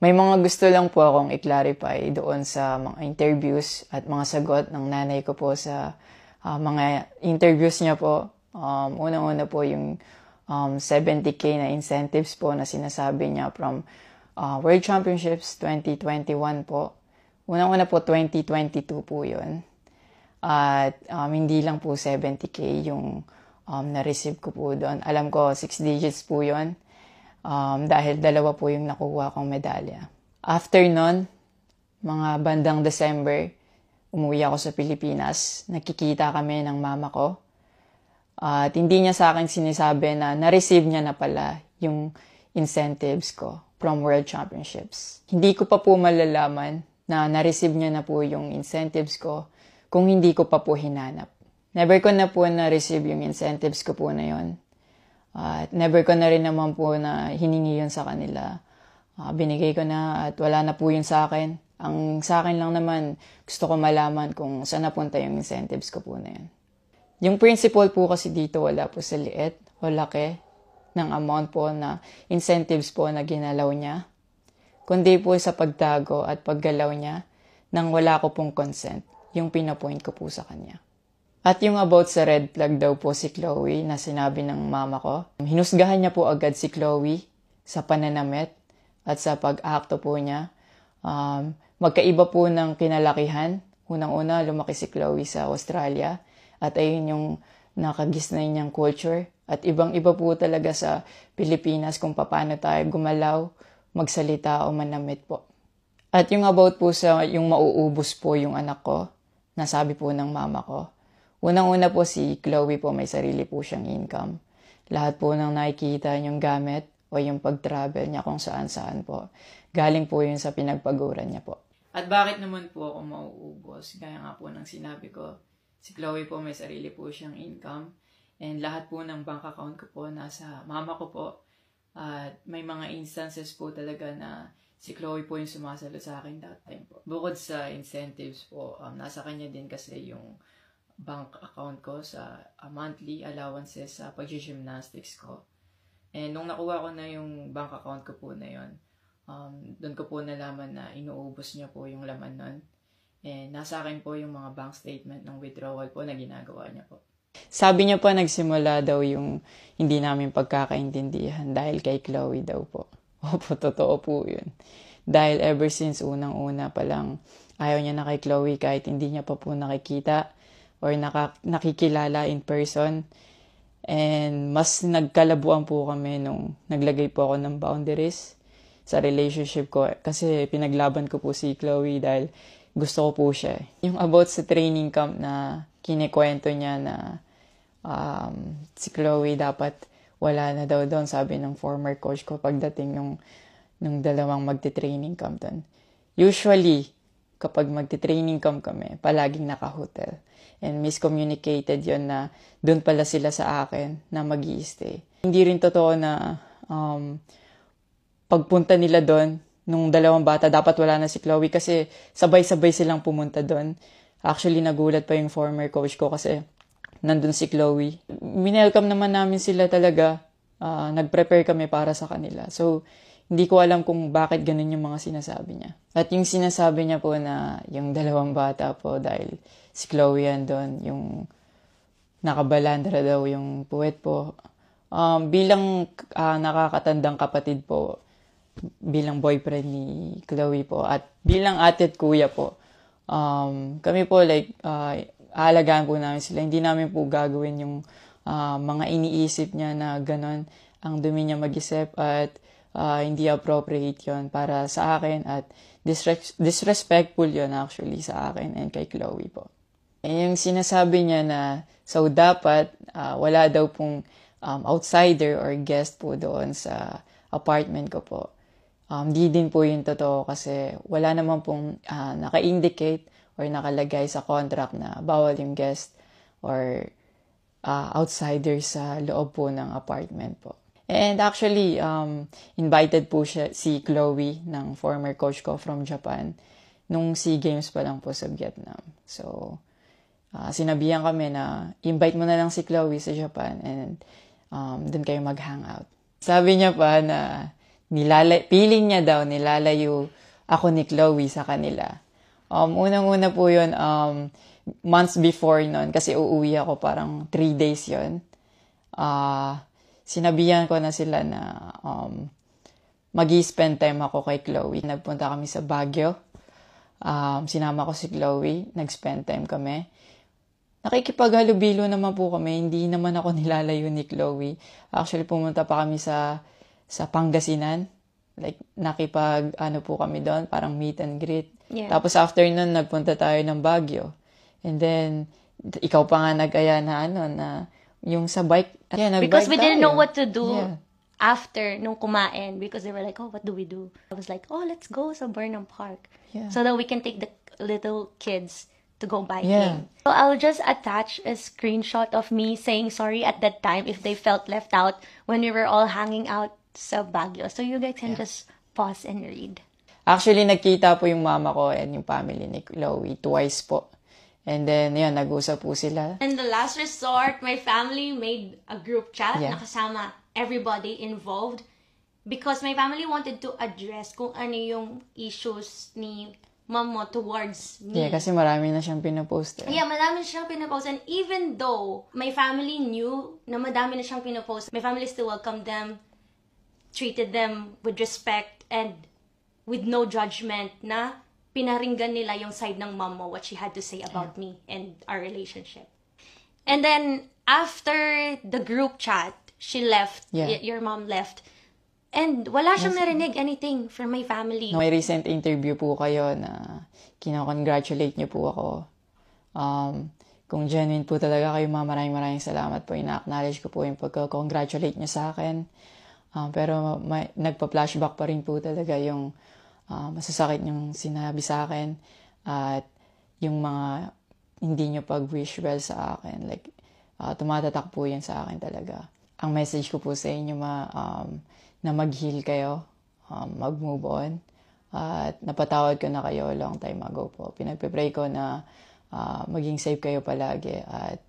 May mga gusto lang po akong i-clarify doon sa mga interviews at mga sagot ng nanay ko po sa mga interviews niya po. Unang-una po yung 70K na incentives po na sinasabi niya from World Championships 2021 po. Unang-una po 2022 po yun. At hindi lang po 70K yung na-receive ko po doon. Alam ko 6 digits po yun. Dahil dalawa po yung nakuha kong medalya. After nun, mga bandang December, umuwi ako sa Pilipinas. Nakikita kami ng mama ko. At hindi niya sa akin sinasabi na na-receive niya na pala yung incentives ko from World Championships. Hindi ko pa po malalaman na na-receive niya na po yung incentives ko kung hindi ko pa po hinanap. Never ko na po na-receive yung incentives ko po na yun. At never ko na rin naman po na hiningi yun sa kanila. Binigay ko na at wala na po yun sa akin. Ang sa akin lang naman, gusto ko malaman kung saan napunta yung incentives ko po na yun. Yung principle po kasi dito wala po sa liit o laki ng amount po na incentives po na ginalaw niya. Kundi po sa pagtago at paggalaw niya nang wala ko pong consent, yung pinapoint ko po sa kanya. At yung about sa red flag daw po si Chloe na sinabi ng mama ko, hinusgahan niya po agad si Chloe sa pananamit at sa pag-akto po niya. Magkaiba po ng kinalakihan. Unang-una, lumaki si Chloe sa Australia at ayun yung nakagisnay niyang culture. At ibang-iba po talaga sa Pilipinas kung paano tayo gumalaw, magsalita o manamit po. At yung about po sa yung mauubos po yung anak ko, nasabi po ng mama ko. Unang-una po si Chloe po may sarili po siyang income. Lahat po ng nakikita niyong gamit o yung pag-travel niya kung saan-saan po. Galing po yun sa pinagpaguran niya po. At bakit naman po ako mauubos? Gaya nga po ng sinabi ko, si Chloe po may sarili po siyang income. And lahat po ng bank account ko po nasa mama ko po. At may mga instances po talaga na si Chloe po yung sumasalo sa akin that time po. Bukod sa incentives po, nasa kanya din kasi yung bank account ko sa monthly allowances sa pag-gymnastics ko. And nung nakuha ko na yung bank account ko po na yun, doon ko po nalaman na inuubos niya po yung laman nun. And nasa akin po yung mga bank statement ng withdrawal po na ginagawa niya po. Sabi niya pa nagsimula daw yung hindi namin pagkakaintindihan dahil kay Chloe daw po. Opo, totoo po yun. Dahil ever since unang-una pa lang, ayaw niya na kay Chloe kahit hindi niya pa po nakikita or nakikilala in person. And mas nagkalabuan po kami nung naglagay po ako ng boundaries sa relationship ko. Kasi pinaglaban ko po si Chloe dahil gusto ko po siya. Yung about sa training camp na kinikwento niya na si Chloe dapat wala na daw doon, sabi ng former coach ko pagdating nung dalawang magte-training camp doon. Usually, kapag magte-training camp kami, palaging naka-hotel. And miscommunicated yon na doon pala sila sa akin na mag-i-stay. Hindi rin totoo na pagpunta nila doon, nung dalawang bata, dapat wala na si Chloe kasi sabay-sabay silang pumunta doon. Actually, nagulat pa yung former coach ko kasi nandun si Chloe. Minelcome naman namin sila talaga. Nag-prepare kami para sa kanila. So, hindi ko alam kung bakit ganun yung mga sinasabi niya. At yung sinasabi niya po na yung dalawang bata po dahil si Chloe yan doon, yung nakabalandra daw yung puwet po. Bilang nakakatandang kapatid po, bilang boyfriend ni Chloe po, at bilang ate at kuya po, kami po aalagaan po namin sila. Hindi namin po gagawin yung mga iniisip niya na gano'n ang dumi niya mag-isip at hindi appropriate yon para sa akin at disrespectful yon actually sa akin and kay Chloe po. And yung sinasabi niya na so dapat wala daw pong outsider or guest po doon sa apartment ko po. Di din po yung totoo kasi wala naman pong naka-indicate or nakalagay sa contract na bawal yung guest or outsider sa loob po ng apartment po. And actually, invited po si Chloe ng former coach ko from Japan nung SEA Games pa lang po sa Vietnam. So, sinabihan kami na invite mo na lang si Chloe sa Japan and doon kayo mag-hangout. Sabi niya pa na feeling niya daw, nilalayo ako ni Chloe sa kanila. Unang-una po yun, months before nun, kasi uuwi ako parang 3 days yun. Sinabihan ko na sila na mag-i-spend time ako kay Chloe. Nagpunta kami sa Baguio. Sinama ko si Chloe. Nag-spend time kami. Nakikipaghalubilo naman po kami. Hindi naman ako nilalayo ni Chloe. Actually, pumunta pa kami sa Pangasinan. Like, po kami doon. Parang meet and greet. Yeah. Tapos after nun, nagpunta tayo ng Baguio. And then, ikaw pa nga nag-aya na yung sa bike. Yeah, because we didn't tayo. know what to do Yeah. after nung kumain, because they were like, oh, what do we do? I was like, oh, let's go sa Burnham Park. Yeah. So that we can take the little kids to go biking. Yeah. So I'll just attach a screenshot of me saying sorry at that time if they felt left out when we were all hanging out sa Baguio. So you guys can just pause and read. Actually, nagkita po yung mama ko and yung family ni Chloe twice po. And then, yun, nag-usap po sila. In the last resort, my family made a group chat Yeah. na kasama everybody involved because my family wanted to address kung ano yung issues ni mom mo towards me. Yeah, kasi marami na siyang pinopost. Yeah, madami na siyang pinopost. And even though my family knew na madami na siyang pinopost, my family still welcomed them, treated them with respect, and with no judgment na pinaringgan nila yung side ng mom mo, what she had to say about me and our relationship. And then, after the group chat, she left, your mom left, and wala siyang narinig anything from my family. May recent interview po kayo na kinocongratulate niyo po ako. Kung genuine po talaga kayo, maraming salamat po. Ina-acknowledge ko po yung pagka-congratulate niyo sa akin. Pero nagpa-flashback pa rin po talaga yung masasakit yung sinabi sa akin at yung mga hindi nyo pag-wish well sa akin. Like, tumatatak po yan sa akin talaga. Ang message ko po sa inyo na mag-heal kayo, mag-move on, at napatawad ko na kayo long time ago po. Pinagpipray ko na maging safe kayo palagi at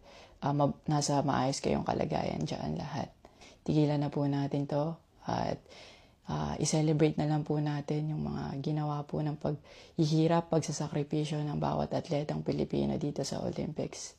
nasa maayos kayong kalagayan dyan lahat. Tigilan na po natin to at i-celebrate na lang po natin yung mga ginawa po ng paghihirap, pagsasakripisyo ng bawat atletang Pilipino dito sa Olympics.